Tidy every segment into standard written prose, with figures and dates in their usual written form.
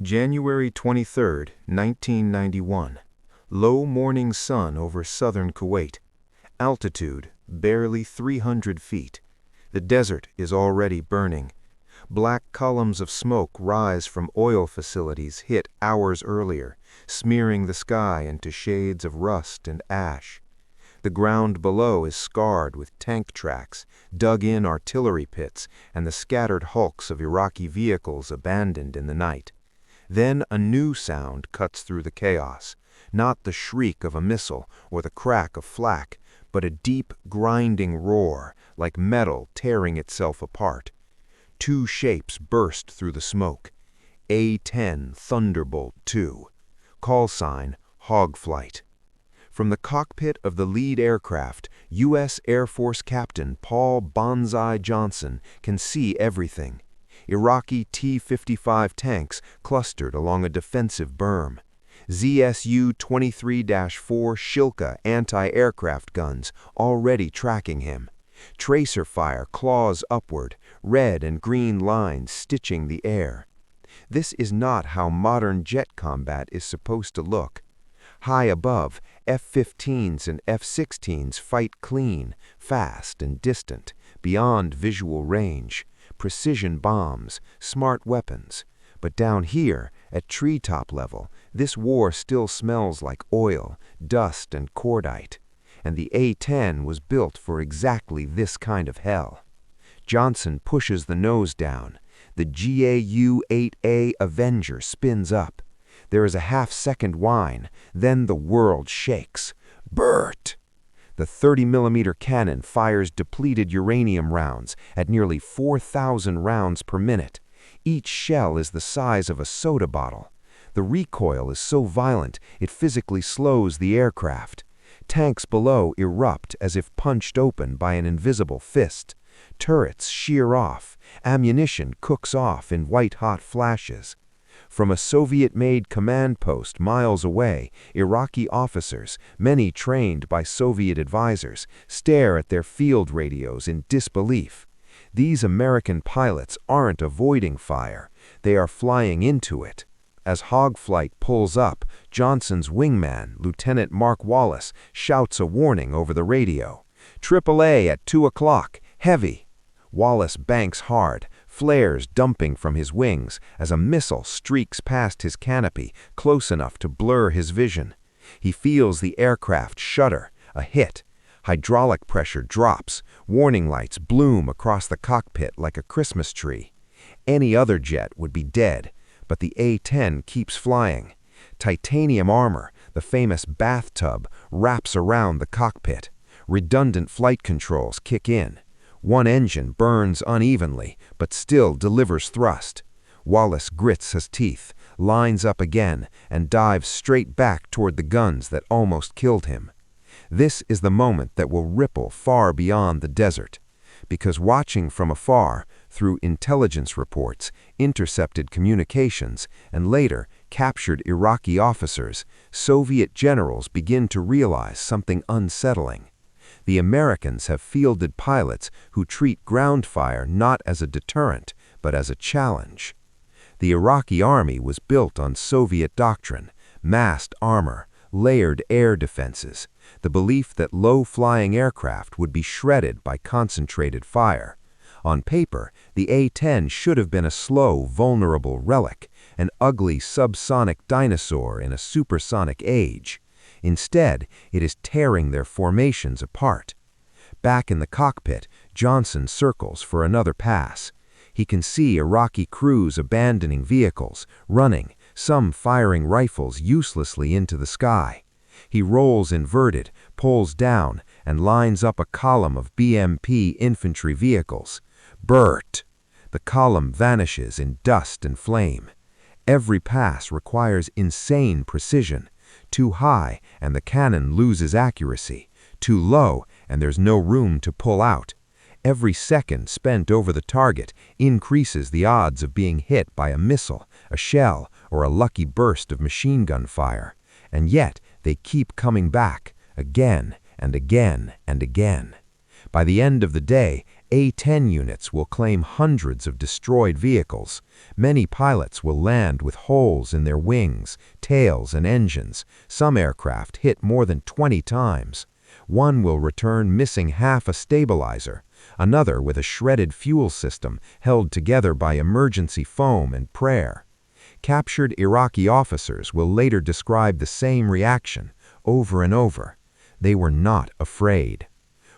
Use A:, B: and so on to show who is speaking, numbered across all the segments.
A: January 23, 1991. Low morning sun over southern Kuwait. Altitude, barely 300 feet. The desert is already burning. Black columns of smoke rise from oil facilities hit hours earlier, smearing the sky into shades of rust and ash. The ground below is scarred with tank tracks, dug-in artillery pits, and the scattered hulks of Iraqi vehicles abandoned in the night. Then a new sound cuts through the chaos, not the shriek of a missile or the crack of flak, but a deep, grinding roar, like metal tearing itself apart. Two shapes burst through the smoke. A-10 Thunderbolt II. Call sign, Hog Flight. From the cockpit of the lead aircraft, U.S. Air Force Captain Paul Bonsai Johnson can see everything. Iraqi T-55 tanks clustered along a defensive berm. ZSU-23-4 Shilka anti-aircraft guns already tracking him. Tracer fire claws upward, red and green lines stitching the air. This is not how modern jet combat is supposed to look. High above, F-15s and F-16s fight clean, fast and distant, beyond visual range. Precision bombs, smart weapons. But down here, at treetop level, this war still smells like oil, dust, and cordite. And the A-10 was built for exactly this kind of hell. Johnson pushes the nose down. The GAU-8 Avenger spins up. There is a half-second whine, then the world shakes. Bert! The 30mm cannon fires depleted uranium rounds at nearly 4,000 rounds per minute. Each shell is the size of a soda bottle. The recoil is so violent it physically slows the aircraft. Tanks below erupt as if punched open by an invisible fist. Turrets shear off. Ammunition cooks off in white-hot flashes. From a Soviet-made command post miles away, Iraqi officers, many trained by Soviet advisors, stare at their field radios in disbelief. These American pilots aren't avoiding fire, they are flying into it. As Hog Flight pulls up, Johnson's wingman, Lieutenant Mark Wallace, shouts a warning over the radio. "AAA at 2 o'clock, heavy." Wallace banks hard, flares dumping from his wings as a missile streaks past his canopy, close enough to blur his vision. He feels the aircraft shudder, a hit. Hydraulic pressure drops, warning lights bloom across the cockpit like a Christmas tree. Any other jet would be dead, but the A-10 keeps flying. Titanium armor, the famous bathtub, wraps around the cockpit. Redundant flight controls kick in. One engine burns unevenly, but still delivers thrust. Wallace grits his teeth, lines up again, and dives straight back toward the guns that almost killed him. This is the moment that will ripple far beyond the desert. Because watching from afar, through intelligence reports, intercepted communications, and later captured Iraqi officers, Soviet generals begin to realize something unsettling. The Americans have fielded pilots who treat ground fire not as a deterrent, but as a challenge. The Iraqi army was built on Soviet doctrine, massed armor, layered air defenses, the belief that low-flying aircraft would be shredded by concentrated fire. On paper, the A-10 should have been a slow, vulnerable relic, an ugly subsonic dinosaur in a supersonic age. Instead, it is tearing their formations apart. Back in the cockpit, Johnson circles for another pass. He can see Iraqi crews abandoning vehicles, running, some firing rifles uselessly into the sky. He rolls inverted, pulls down, and lines up a column of BMP infantry vehicles. Bert! The column vanishes in dust and flame. Every pass requires insane precision. Too high, and the cannon loses accuracy. Too low, and there's no room to pull out. Every second spent over the target increases the odds of being hit by a missile, a shell, or a lucky burst of machine gun fire. And yet, they keep coming back, again and again and again. By the end of the day, A-10 units will claim hundreds of destroyed vehicles. Many pilots will land with holes in their wings, tails, and engines. Some aircraft hit more than 20 times. One will return missing half a stabilizer, another with a shredded fuel system held together by emergency foam and prayer. Captured Iraqi officers will later describe the same reaction, over and over. They were not afraid.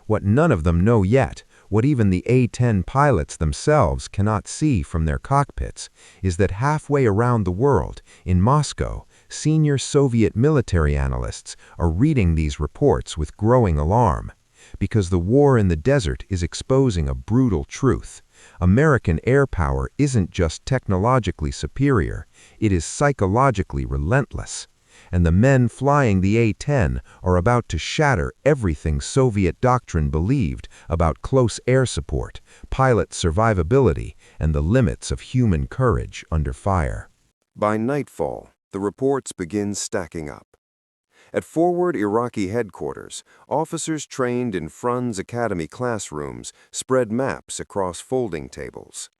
A: What none of them know yet, what even the A-10 pilots themselves cannot see from their cockpits, is that halfway around the world, in Moscow, senior Soviet military analysts are reading these reports with growing alarm. Because the war in the desert is exposing a brutal truth. American air power isn't just technologically superior, it is psychologically relentless. And the men flying the A-10 are about to shatter everything Soviet doctrine believed about close air support, pilot survivability, and the limits of human courage under fire.
B: By nightfall, the reports begin stacking up. At forward Iraqi headquarters, officers trained in Frunze Academy classrooms spread maps across folding tables.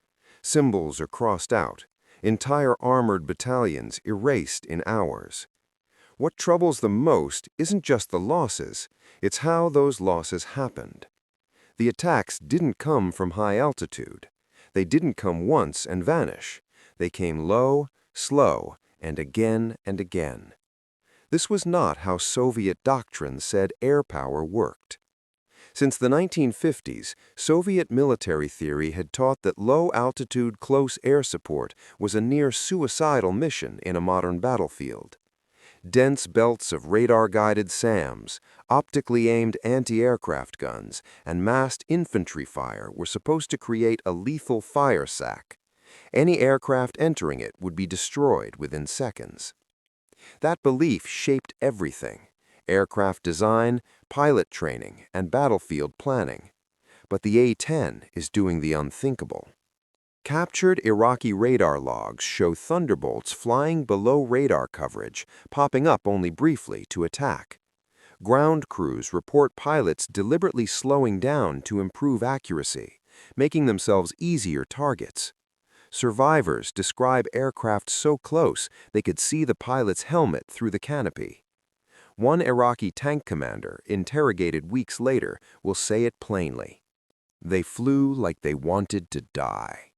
B: Symbols are crossed out, entire armored battalions erased in hours. What troubles them most isn't just the losses, it's how those losses happened. The attacks didn't come from high altitude. They didn't come once and vanish. They came low, slow, and again and again. This was not how Soviet doctrine said air power worked. Since the 1950s, Soviet military theory had taught that low-altitude close air support was a near-suicidal mission in a modern battlefield. Dense belts of radar-guided SAMs, optically aimed anti-aircraft guns, and massed infantry fire were supposed to create a lethal fire sack. Any aircraft entering it would be destroyed within seconds. That belief shaped everything: aircraft design, pilot training, and battlefield planning. But the A-10 is doing the unthinkable. Captured Iraqi radar logs show Thunderbolts flying below radar coverage, popping up only briefly to attack. Ground crews report pilots deliberately slowing down to improve accuracy, making themselves easier targets. Survivors describe aircraft so close they could see the pilot's helmet through the canopy. One Iraqi tank commander, interrogated weeks later, will say it plainly. They flew like they wanted to die.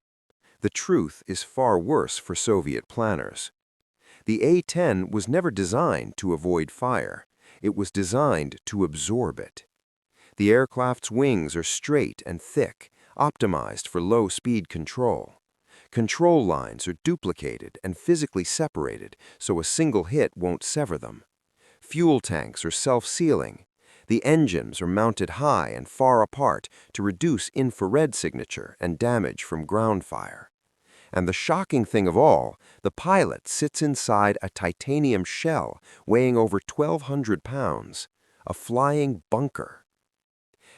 B: The truth is far worse for Soviet planners. The A-10 was never designed to avoid fire. It was designed to absorb it. The aircraft's wings are straight and thick, optimized for low-speed control. Control lines are duplicated and physically separated so a single hit won't sever them. Fuel tanks are self-sealing. The engines are mounted high and far apart to reduce infrared signature and damage from ground fire. And the shocking thing of all, the pilot sits inside a titanium shell weighing over 1,200 pounds, a flying bunker.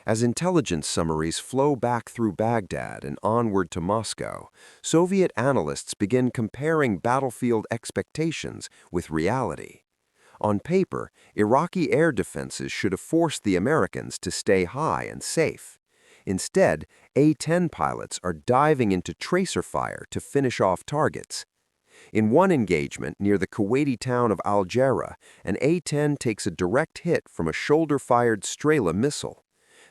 B: As intelligence summaries flow back through Baghdad and onward to Moscow, Soviet analysts begin comparing battlefield expectations with reality. On paper, Iraqi air defenses should have forced the Americans to stay high and safe. Instead, A-10 pilots are diving into tracer fire to finish off targets. In one engagement near the Kuwaiti town of Al-Jarrah, an A-10 takes a direct hit from a shoulder-fired Strela missile.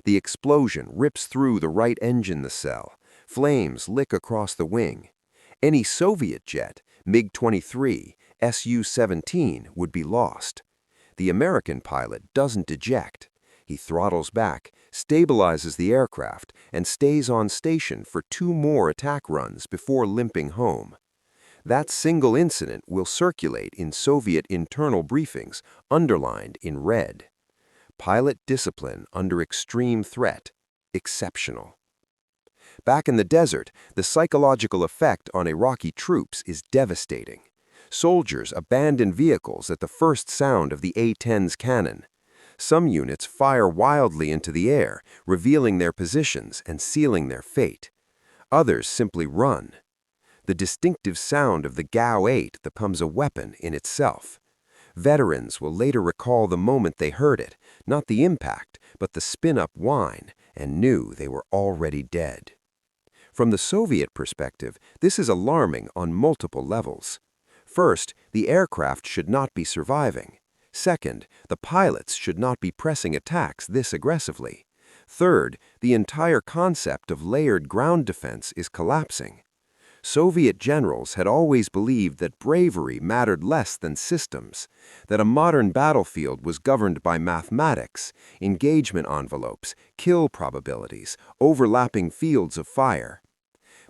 B: The explosion rips through the right engine nacelle. Flames lick across the wing. Any Soviet jet, MiG-23, Su-17, would be lost. The American pilot doesn't deject. He throttles back, stabilizes the aircraft, and stays on station for 2 more attack runs before limping home. That single incident will circulate in Soviet internal briefings, underlined in red. Pilot discipline under extreme threat, exceptional. Back in the desert, the psychological effect on Iraqi troops is devastating. Soldiers abandon vehicles at the first sound of the A-10's cannon. Some units fire wildly into the air, revealing their positions and sealing their fate. Others simply run. The distinctive sound of the GAU-8 becomes a weapon in itself. Veterans will later recall the moment they heard it, not the impact, but the spin-up whine, and knew they were already dead. From the Soviet perspective, this is alarming on multiple levels. First, the aircraft should not be surviving. Second, the pilots should not be pressing attacks this aggressively. Third, the entire concept of layered ground defense is collapsing. Soviet generals had always believed that bravery mattered less than systems, that a modern battlefield was governed by mathematics, engagement envelopes, kill probabilities, overlapping fields of fire.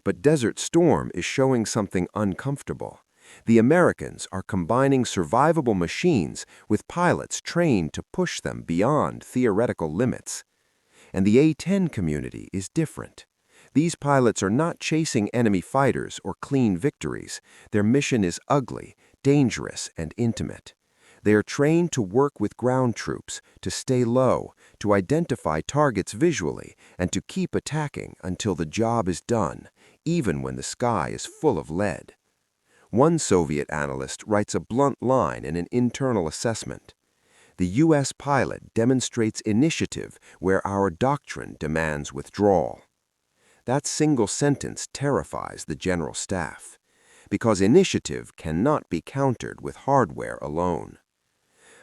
B: But Desert Storm is showing something uncomfortable. The Americans are combining survivable machines with pilots trained to push them beyond theoretical limits. And the A-10 community is different. These pilots are not chasing enemy fighters or clean victories. Their mission is ugly, dangerous, and intimate. They are trained to work with ground troops, to stay low, to identify targets visually, and to keep attacking until the job is done, even when the sky is full of lead. One Soviet analyst writes a blunt line in an internal assessment. The U.S. pilot demonstrates initiative where our doctrine demands withdrawal. That single sentence terrifies the general staff, because initiative cannot be countered with hardware alone.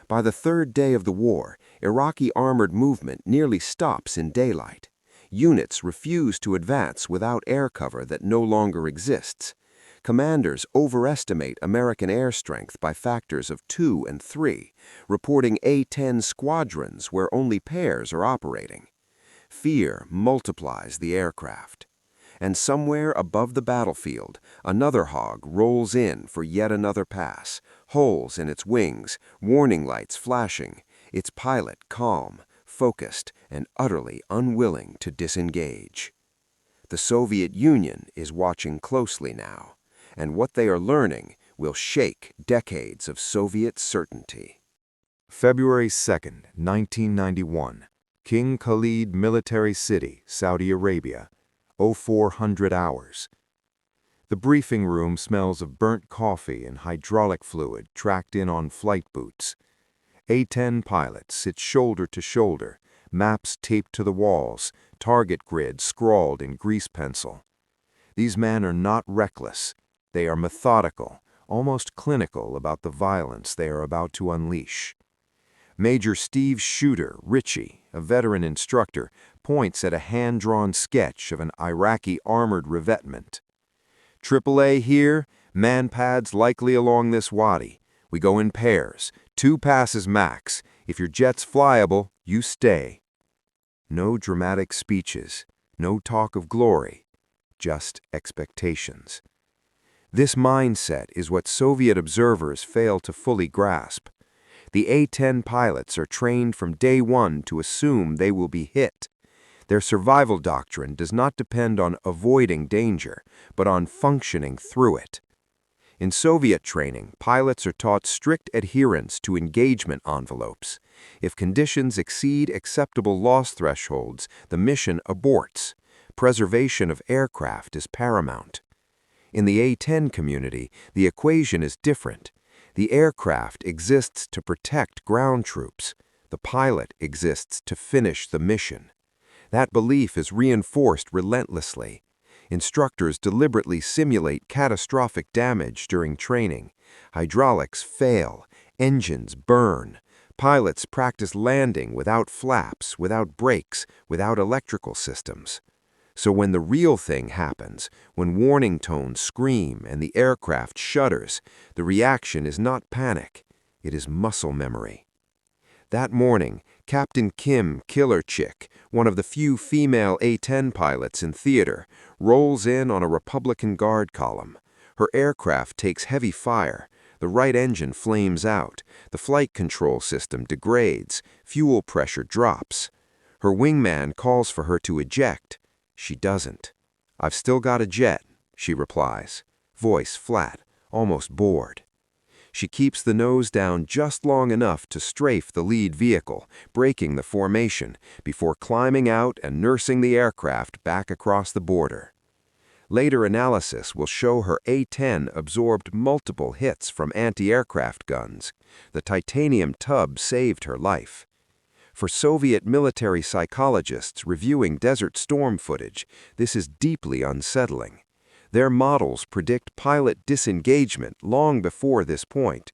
B: By the third day of the war, Iraqi armored movement nearly stops in daylight. Units refuse to advance without air cover that no longer exists. Commanders overestimate American air strength by factors of 2 and 3, reporting A-10 squadrons where only pairs are operating. Fear multiplies the aircraft. And somewhere above the battlefield, another hog rolls in for yet another pass, holes in its wings, warning lights flashing, its pilot calm, focused, and utterly unwilling to disengage. The Soviet Union is watching closely now, and what they are learning will shake decades of Soviet certainty.
A: February 2nd, 1991. King Khalid Military City, Saudi Arabia. 0400 hours. The briefing room smells of burnt coffee and hydraulic fluid tracked in on flight boots. A-10 pilots sit shoulder to shoulder, maps taped to the walls, target grid scrawled in grease pencil. These men are not reckless. They are methodical, almost clinical about the violence they are about to unleash. Major Steve Shooter, Ritchie, a veteran instructor, points at a hand-drawn sketch of an Iraqi armored revetment. AAA here, man pads likely along this wadi. We go in pairs, 2 passes max. If your jet's flyable, you stay. No dramatic speeches, no talk of glory, just expectations. This mindset is what Soviet observers fail to fully grasp. The A-10 pilots are trained from day one to assume they will be hit. Their survival doctrine does not depend on avoiding danger, but on functioning through it. In Soviet training, pilots are taught strict adherence to engagement envelopes. If conditions exceed acceptable loss thresholds, the mission aborts. Preservation of aircraft is paramount. In the A-10 community, the equation is different. The aircraft exists to protect ground troops. The pilot exists to finish the mission. That belief is reinforced relentlessly. Instructors deliberately simulate catastrophic damage during training. Hydraulics fail, engines burn. Pilots practice landing without flaps, without brakes, without electrical systems. So when the real thing happens, when warning tones scream and the aircraft shudders, the reaction is not panic, it is muscle memory. That morning, Captain Kim Killerchick, one of the few female A-10 pilots in theater, rolls in on a Republican Guard column. Her aircraft takes heavy fire. The right engine flames out. The flight control system degrades. Fuel pressure drops. Her wingman calls for her to eject. She doesn't. "I've still got a jet," she replies, voice flat, almost bored. She keeps the nose down just long enough to strafe the lead vehicle, breaking the formation, before climbing out and nursing the aircraft back across the border. Later analysis will show her A-10 absorbed multiple hits from anti-aircraft guns. The titanium tub saved her life.
B: For Soviet military psychologists reviewing Desert Storm footage, this is deeply unsettling. Their models predict pilot disengagement long before this point.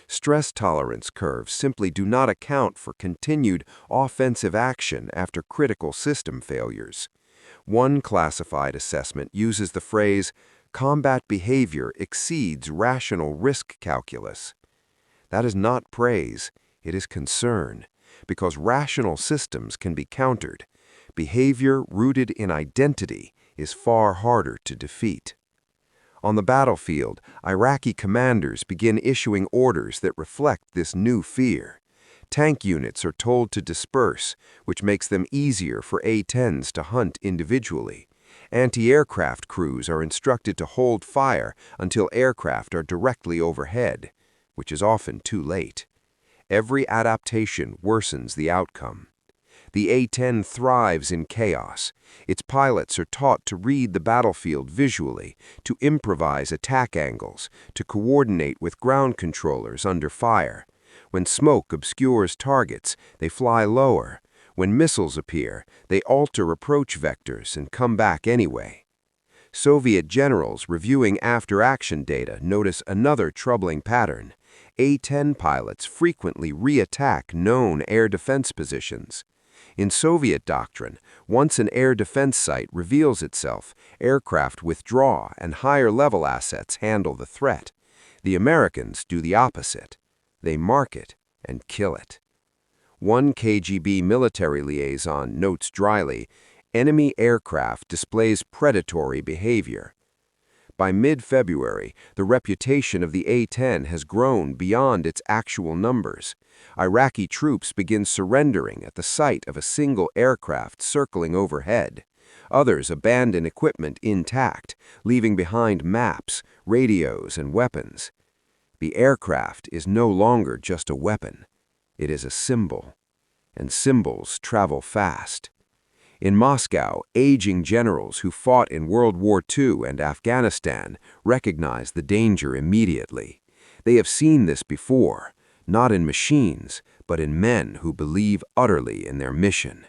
B: Stress tolerance curves simply do not account for continued offensive action after critical system failures. One classified assessment uses the phrase, "combat behavior exceeds rational risk calculus." That is not praise, it is concern, because rational systems can be countered. Behavior rooted in identity is far harder to defeat. On the battlefield, Iraqi commanders begin issuing orders that reflect this new fear. Tank units are told to disperse, which makes them easier for A-10s to hunt individually. Anti-aircraft crews are instructed to hold fire until aircraft are directly overhead, which is often too late. Every adaptation worsens the outcome. The A-10 thrives in chaos. Its pilots are taught to read the battlefield visually, to improvise attack angles, to coordinate with ground controllers under fire. When smoke obscures targets, they fly lower. When missiles appear, they alter approach vectors and come back anyway. Soviet generals reviewing after-action data notice another troubling pattern. A-10 pilots frequently re-attack known air defense positions. In Soviet doctrine, once an air defense site reveals itself, aircraft withdraw and higher-level assets handle the threat. The Americans do the opposite. They mark it and kill it. One KGB military liaison notes dryly, "Enemy aircraft displays predatory behavior." By mid-February, the reputation of the A-10 has grown beyond its actual numbers. Iraqi troops begin surrendering at the sight of a single aircraft circling overhead. Others abandon equipment intact, leaving behind maps, radios, and weapons. The aircraft is no longer just a weapon. It is a symbol. And symbols travel fast. In Moscow, aging generals who fought in World War II and Afghanistan recognize the danger immediately. They have seen this before, not in machines, but in men who believe utterly in their mission,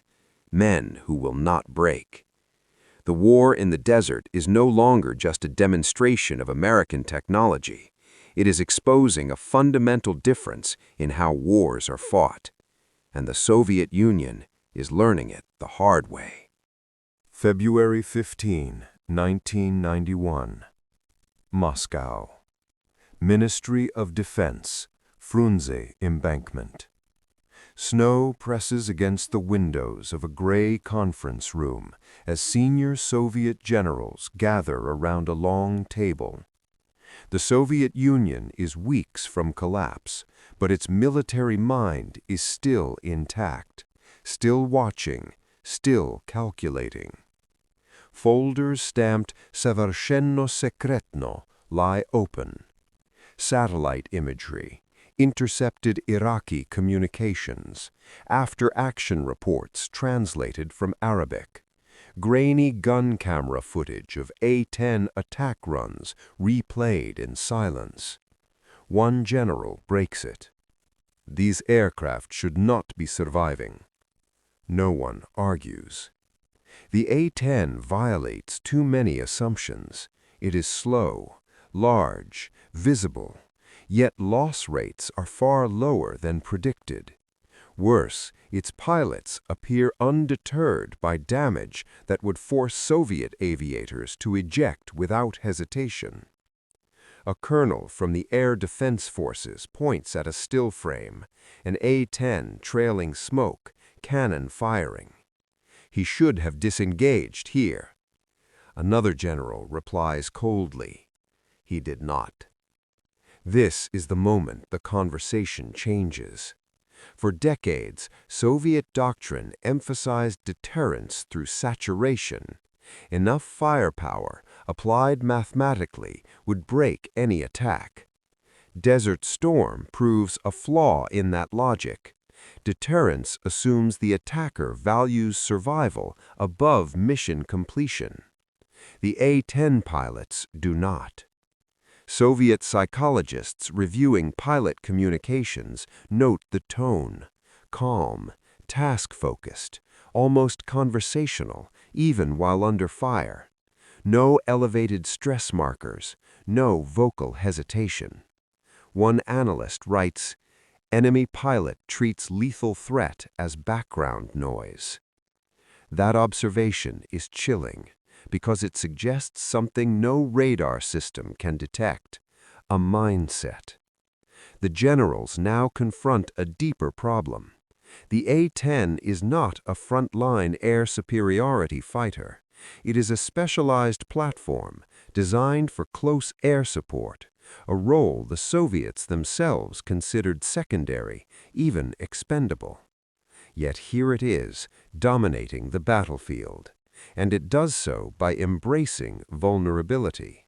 B: men who will not break. The war in the desert is no longer just a demonstration of American technology. It is exposing a fundamental difference in how wars are fought. And the Soviet Union is learning it the hard way.
A: February 15, 1991. Moscow. Ministry of Defense, Frunze Embankment. Snow presses against the windows of a gray conference room as senior Soviet generals gather around a long table. The Soviet Union is weeks from collapse, but its military mind is still intact, still watching, still calculating. Folders stamped "Совершенно секретно" lie open. Satellite imagery, intercepted Iraqi communications, after-action reports translated from Arabic, grainy gun camera footage of A-10 attack runs replayed in silence. One general breaks it. These aircraft should not be surviving. No one argues. The A-10 violates too many assumptions. It is slow, large, visible, yet loss rates are far lower than predicted. Worse, its pilots appear undeterred by damage that would force Soviet aviators to eject without hesitation. A colonel from the Air Defense Forces points at a still frame, an A-10 trailing smoke, cannon firing. He should have disengaged here. Another general replies coldly. He did not. This is the moment the conversation changes. For decades, Soviet doctrine emphasized deterrence through saturation. Enough firepower, applied mathematically, would break any attack. Desert Storm proves a flaw in that logic. Deterrence assumes the attacker values survival above mission completion. The A-10 pilots do not. Soviet psychologists reviewing pilot communications note the tone, calm, task-focused, almost conversational, even while under fire. No elevated stress markers, no vocal hesitation. One analyst writes, "Enemy pilot treats lethal threat as background noise." That observation is chilling because it suggests something no radar system can detect, a mindset. The generals now confront a deeper problem. The A-10 is not a frontline air superiority fighter. It is a specialized platform designed for close air support, a role the Soviets themselves considered secondary, even expendable. Yet here it is, dominating the battlefield, and it does so by embracing vulnerability.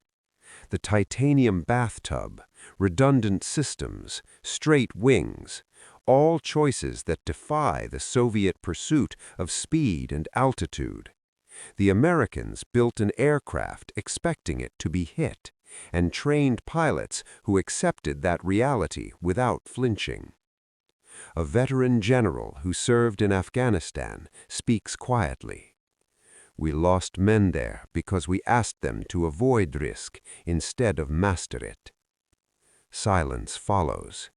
A: The titanium bathtub, redundant systems, straight wings, all choices that defy the Soviet pursuit of speed and altitude. The Americans built an aircraft expecting it to be hit, and trained pilots who accepted that reality without flinching. A veteran general who served in Afghanistan speaks quietly. "We lost men there because we asked them to avoid risk instead of master it." Silence follows.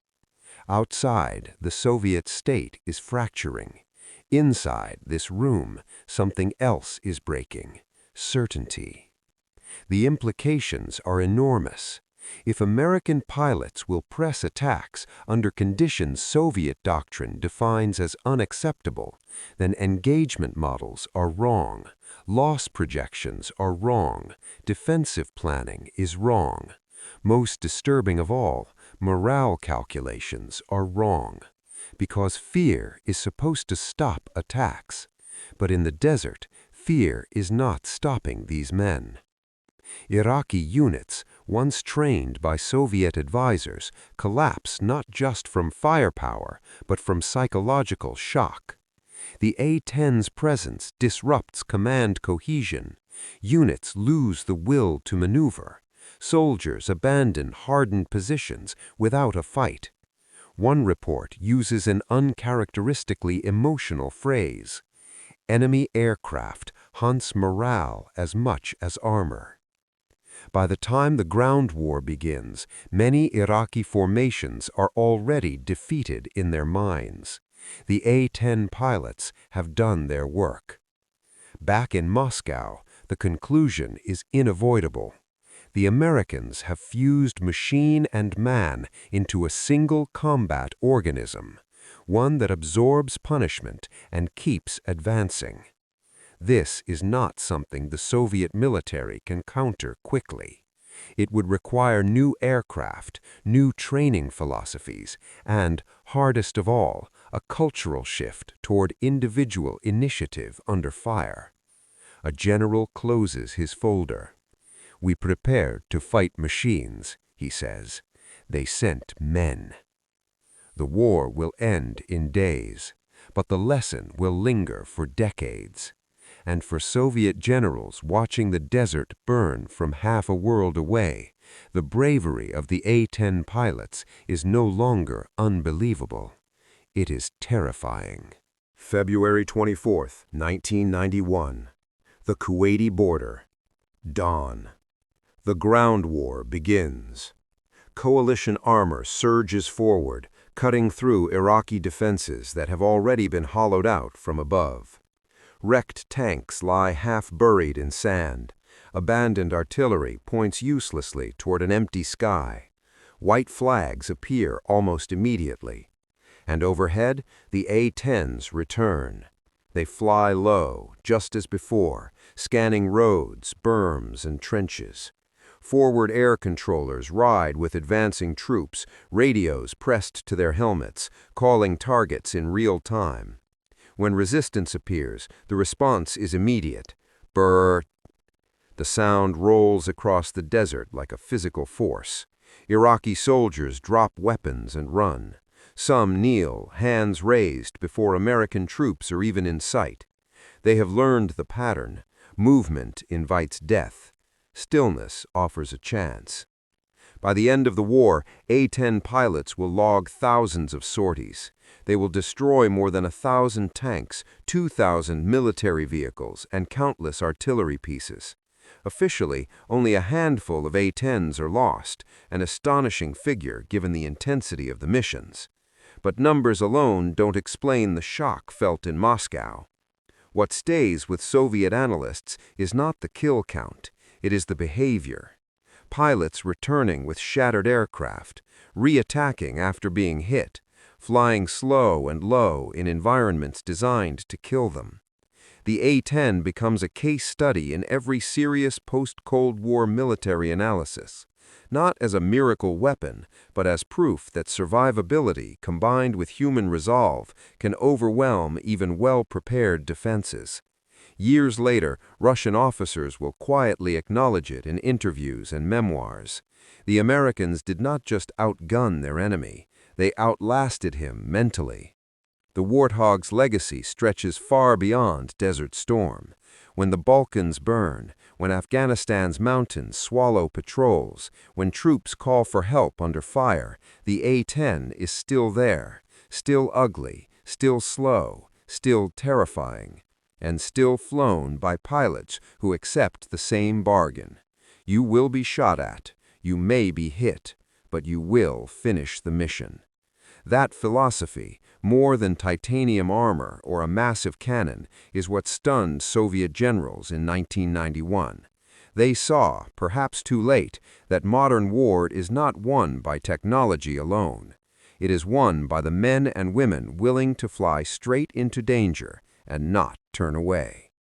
A: Outside, the Soviet state is fracturing. Inside this room, something else is breaking: certainty. The implications are enormous. If American pilots will press attacks under conditions Soviet doctrine defines as unacceptable, then engagement models are wrong, loss projections are wrong, defensive planning is wrong. Most disturbing of all, morale calculations are wrong. Because fear is supposed to stop attacks. But in the desert, fear is not stopping these men. Iraqi units, once trained by Soviet advisors, collapse not just from firepower, but from psychological shock. The A-10's presence disrupts command cohesion. Units lose the will to maneuver. Soldiers abandon hardened positions without a fight. One report uses an uncharacteristically emotional phrase: "Enemy aircraft hunts morale as much as armor." By the time the ground war begins, many Iraqi formations are already defeated in their minds. The A-10 pilots have done their work. Back in Moscow, the conclusion is unavoidable. The Americans have fused machine and man into a single combat organism, one that absorbs punishment and keeps advancing. This is not something the Soviet military can counter quickly. It would require new aircraft, new training philosophies, and, hardest of all, a cultural shift toward individual initiative under fire. A general closes his folder. "We prepared to fight machines," he says. "They sent men." The war will end in days, but the lesson will linger for decades. And for Soviet generals watching the desert burn from half a world away, the bravery of the A-10 pilots is no longer unbelievable. It is terrifying.
B: February 24, 1991. The Kuwaiti border. Dawn. The ground war begins. Coalition armor surges forward, cutting through Iraqi defenses that have already been hollowed out from above. Wrecked tanks lie half-buried in sand. Abandoned artillery points uselessly toward an empty sky. White flags appear almost immediately. And overhead, the A-10s return. They fly low, just as before, scanning roads, berms, and trenches. Forward air controllers ride with advancing troops, radios pressed to their helmets, calling targets in real time. When resistance appears, the response is immediate. Brrr. The sound rolls across the desert like a physical force. Iraqi soldiers drop weapons and run. Some kneel, hands raised, before American troops are even in sight. They have learned the pattern. Movement invites death. Stillness offers a chance. By the end of the war, A-10 pilots will log thousands of sorties. They will destroy more than 1,000 tanks, 2,000 military vehicles, and countless artillery pieces. Officially, only a handful of A-10s are lost, an astonishing figure given the intensity of the missions. But numbers alone don't explain the shock felt in Moscow. What stays with Soviet analysts is not the kill count, it is the behavior. Pilots returning with shattered aircraft, re-attacking after being hit, flying slow and low in environments designed to kill them. The A-10 becomes a case study in every serious post-Cold War military analysis, not as a miracle weapon, but as proof that survivability combined with human resolve can overwhelm even well-prepared defenses. Years later, Russian officers will quietly acknowledge it in interviews and memoirs. The Americans did not just outgun their enemy, they outlasted him mentally. The Warthog's legacy stretches far beyond Desert Storm. When the Balkans burn, when Afghanistan's mountains swallow patrols, when troops call for help under fire, the A-10 is still there, still ugly, still slow, still terrifying, and still flown by pilots who accept the same bargain. You will be shot at, you may be hit, but you will finish the mission. That philosophy, more than titanium armor or a massive cannon, is what stunned Soviet generals in 1991. They saw, perhaps too late, that modern war is not won by technology alone. It is won by the men and women willing to fly straight into danger and not turn away.